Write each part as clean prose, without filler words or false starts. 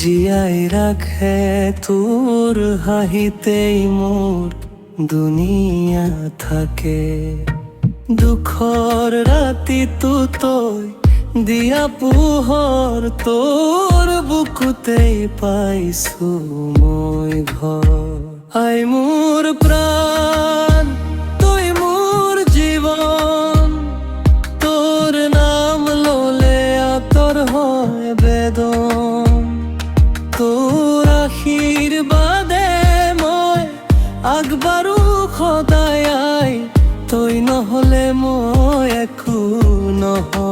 জিয়াই রাখে তোর হাহিতেই মোর দুনিয়া থাকে। দুঃখর রাতি তুই দিয়া পোহর তোর বুকুতেই পাইছো মই ঘর। আই মোর প্রাণ তুই মোর জীবন, তোর নাম ললে আতর হয় বেদন। তোর আশীর্বাদে মই আগবাৰো সদায় আই, তই নহলে মই একো নহয়।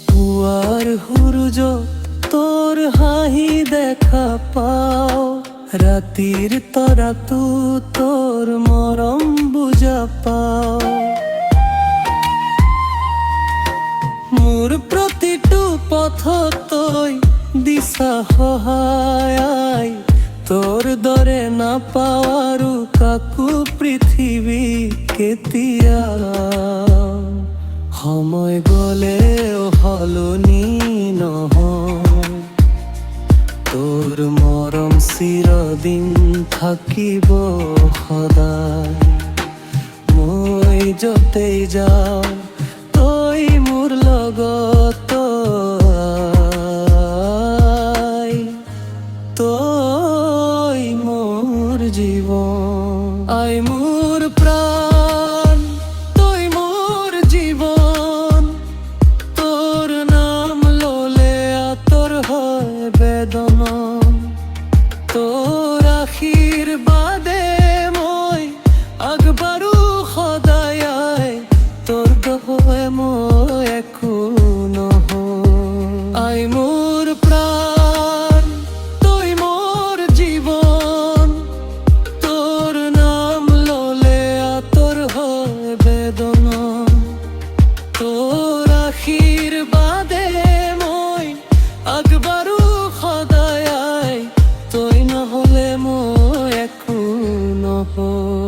পুয়ার সূর্য তোর হাঁহি দেখা পাও, রাতির তরা তোর মরম বুঝা পাও। মোর প্ৰতিটো পথ তই দিছা সহায়, তোর দৰে নাপাও আৰু কাকো পৃথিৱী কেতিয়া। সময় গলেও সলনি নহয়, তোর মৰম চিৰদিন থাকিব সদায়। মই যতেই যাওঁ তই মোৰ লগত আই, তই মোৰ জীৱন। আই মোৰ প্ৰাণ তই মোৰ জীবন, তোর নাম ললে আতর হয় বেদন। তোর আশীর্বাদে মই আগবাৰো সদায় আই, তোর দহে মই একো নহয়। আই মোর প্রাণ তুই মোর জীবন, তোর নাম ললে আতর হয় বেদন। তোর আশীর্বাদে মই আগবাৰো সদায় আই, তই নহলে মই একো নহয়।